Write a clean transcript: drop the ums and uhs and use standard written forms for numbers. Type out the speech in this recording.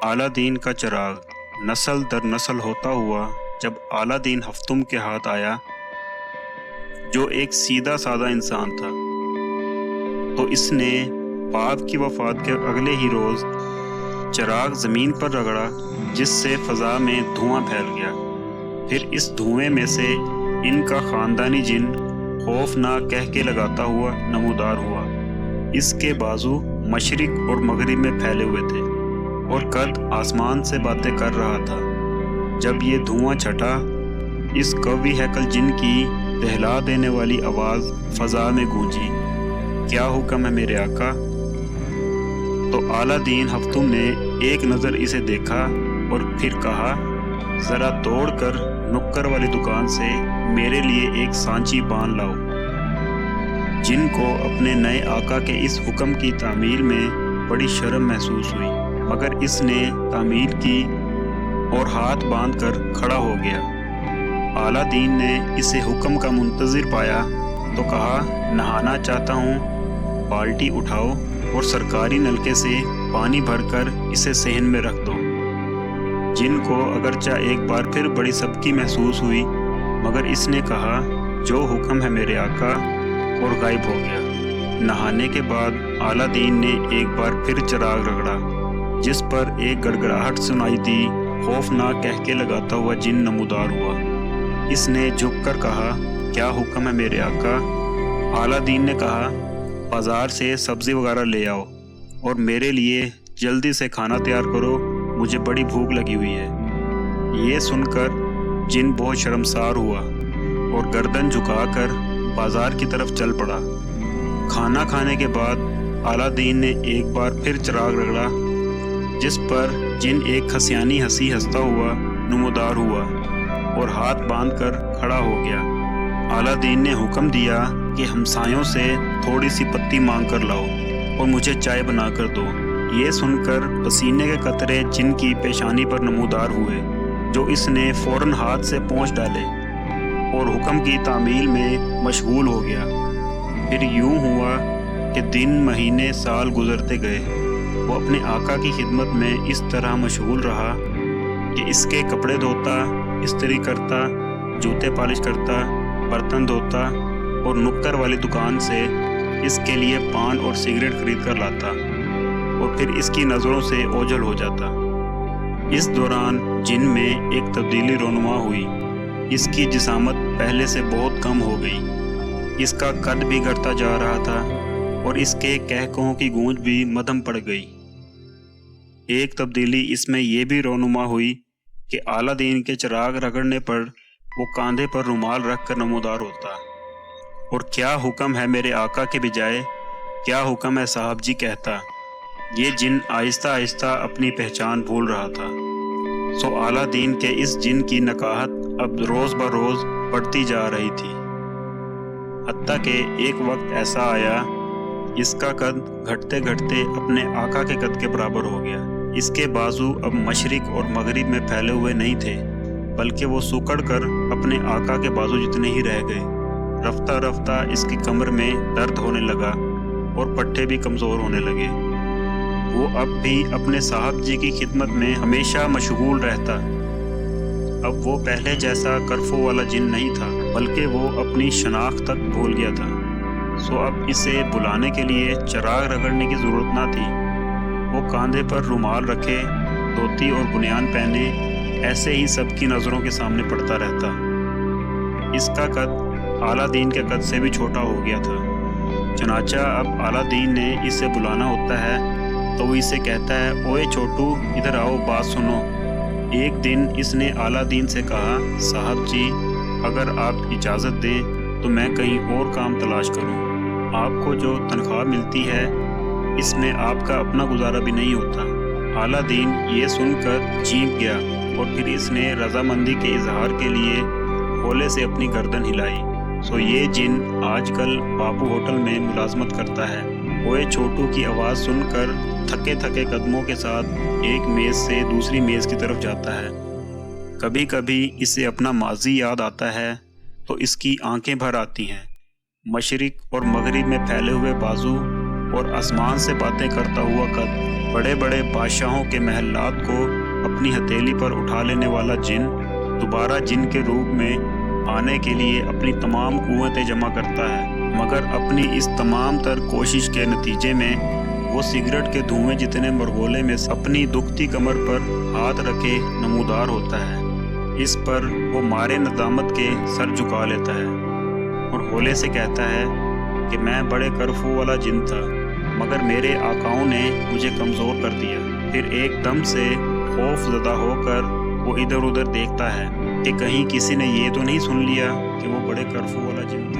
اعلیٰ دین کا چراغ نسل در نسل ہوتا ہوا جب اعلیٰ دین ہفتم کے ہاتھ آیا، جو ایک سیدھا سادہ انسان تھا، تو اس نے باپ کی وفات کے اگلے ہی روز چراغ زمین پر رگڑا، جس سے فضا میں دھواں پھیل گیا۔ پھر اس دھوئیں میں سے ان کا خاندانی جن خوفناک کہکے لگاتا ہوا نمودار ہوا۔ اس کے بازو مشرق اور مغرب میں پھیلے ہوئے تھے اور قد آسمان سے باتیں کر رہا تھا۔ جب یہ دھواں چھٹا، اس قوی ہیکل جن کی دہلا دینے والی آواز فضا میں گونجی، کیا حکم ہے میرے آقا؟ تو اعلیٰ دین ہفتم نے ایک نظر اسے دیکھا اور پھر کہا، ذرا دوڑ کر نکر والی دکان سے میرے لیے ایک سانچی باندھ لاؤ۔ جن کو اپنے نئے آقا کے اس حکم کی تعمیل میں بڑی شرم محسوس ہوئی، مگر اس نے تعمیل کی اور ہاتھ باندھ کر کھڑا ہو گیا۔ اعلیٰ دین نے اسے حکم کا منتظر پایا تو کہا، نہانا چاہتا ہوں، بالٹی اٹھاؤ اور سرکاری نلکے سے پانی بھر کر اسے صحن میں رکھ دو۔ جن کو اگرچہ ایک بار پھر بڑی سبکی محسوس ہوئی، مگر اس نے کہا، جو حکم ہے میرے آقا، اور غائب ہو گیا۔ نہانے کے بعد اعلیٰ دین نے ایک بار پھر چراغ رگڑا، جس پر ایک گڑگڑاہٹ سنائی دی، خوفناک کہکے لگاتا ہوا جن نمودار ہوا۔ اس نے جھک کر کہا، کیا حکم ہے میرے آقا؟ اعلیٰ دین نے کہا، بازار سے سبزی وغیرہ لے آؤ اور میرے لیے جلدی سے کھانا تیار کرو، مجھے بڑی بھوک لگی ہوئی ہے۔ یہ سن کر جن بہت شرمسار ہوا اور گردن جھکا کر بازار کی طرف چل پڑا۔ کھانا کھانے کے بعد اعلیٰ دین نے ایک بار پھر چراغ رگڑا، جس پر جن ایک کھسیانی ہنسی ہنستا ہوا نمودار ہوا اور ہاتھ باندھ کر کھڑا ہو گیا۔ اعلیٰ دین نے حکم دیا کہ ہمسایوں سے تھوڑی سی پتی مانگ کر لاؤ اور مجھے چائے بنا کر دو۔ یہ سن کر پسینے کے قطرے جن کی پیشانی پر نمودار ہوئے، جو اس نے فوراً ہاتھ سے پونچھ ڈالے اور حکم کی تعمیل میں مشغول ہو گیا۔ پھر یوں ہوا کہ دن، مہینے، سال گزرتے گئے۔ وہ اپنے آقا کی خدمت میں اس طرح مشغول رہا کہ اس کے کپڑے دھوتا، استری کرتا، جوتے پالش کرتا، برتن دھوتا اور نکر والی دکان سے اس کے لیے پان اور سگریٹ خرید کر لاتا اور پھر اس کی نظروں سے اوجھل ہو جاتا۔ اس دوران جن میں ایک تبدیلی رونما ہوئی۔ اس کی جسامت پہلے سے بہت کم ہو گئی، اس کا قد بھی گھٹتا جا رہا تھا اور اس کے کہکہوں کی گونج بھی مدھم پڑ گئی۔ ایک تبدیلی اس میں یہ بھی رونما ہوئی کہ اعلیٰ دین کے چراغ رگڑنے پر وہ کاندھے پر رومال رکھ کر نمودار ہوتا اور کیا حکم ہے میرے آقا کے بجائے کیا حکم ہے صاحب جی کہتا۔ یہ جن آہستہ آہستہ اپنی پہچان بھول رہا تھا۔ سو اعلیٰ دین کے اس جن کی نکاہت اب روز بروز بڑھتی جا رہی تھی، حتیٰ کہ ایک وقت ایسا آیا اس کا قد گھٹتے گھٹتے اپنے آقا کے قد کے برابر ہو گیا۔ اس کے بازو اب مشرق اور مغرب میں پھیلے ہوئے نہیں تھے، بلکہ وہ سکڑ کر اپنے آقا کے بازو جتنے ہی رہ گئے۔ رفتہ رفتہ اس کی کمر میں درد ہونے لگا اور پٹھے بھی کمزور ہونے لگے۔ وہ اب بھی اپنے صاحب جی کی خدمت میں ہمیشہ مشغول رہتا۔ اب وہ پہلے جیسا کرفو والا جن نہیں تھا، بلکہ وہ اپنی شناخت تک بھول گیا تھا۔ سو اب اسے بلانے کے لیے چراغ رگڑنے کی ضرورت نہ تھی۔ وہ کاندھے پر رومال رکھے، دھوتی اور بنیان پہنے ایسے ہی سب کی نظروں کے سامنے پڑتا رہتا۔ اس کا قد اعلیٰ دین کے قد سے بھی چھوٹا ہو گیا تھا۔ چنانچہ اب اعلیٰ دین نے اسے بلانا ہوتا ہے تو وہ اسے کہتا ہے، اوئے چھوٹو ادھر آؤ، بات سنو۔ ایک دن اس نے اعلیٰ دین سے کہا، صاحب جی اگر آپ اجازت دیں تو میں کہیں اور کام تلاش کروں۔ آپ کو جو تنخواہ ملتی ہے اس میں آپ کا اپنا گزارا بھی نہیں ہوتا۔ اعلیٰ دین یہ سن کر چینپ گیا اور پھر اس نے رضامندی کے اظہار کے لیے ہولے سے اپنی گردن ہلائی۔ سو یہ جن آج کل باپو ہوٹل میں ملازمت کرتا ہے۔ اوئے چھوٹو کی آواز سن کر تھکے تھکے قدموں کے ساتھ ایک میز سے دوسری میز کی طرف جاتا ہے۔ کبھی کبھی اسے اپنا ماضی یاد آتا ہے تو اس کی آنکھیں بھر آتی ہیں۔ مشرق اور مغرب میں پھیلے ہوئے بازو اور آسمان سے باتیں کرتا ہوا قد بڑے بڑے بادشاہوں کے محلات کو اپنی ہتھیلی پر اٹھا لینے والا جن دوبارہ جن کے روپ میں آنے کے لیے اپنی تمام قوتیں جمع کرتا ہے، مگر اپنی اس تمام تر کوشش کے نتیجے میں وہ سگریٹ کے دھوئیں جتنے مرغولے میں اپنی دکھتی کمر پر ہاتھ رکھے نمودار ہوتا ہے۔ اس پر وہ مارے ندامت کے سر جھکا لیتا ہے اور ہولے سے کہتا ہے کہ میں بڑے کرفو والا جن تھا، مگر میرے آقاؤں نے مجھے کمزور کر دیا۔ پھر ایک دم سے خوف زدہ ہو کر وہ ادھر ادھر دیکھتا ہے کہ کہیں کسی نے یہ تو نہیں سن لیا کہ وہ بڑے کرفو والا جن تھا۔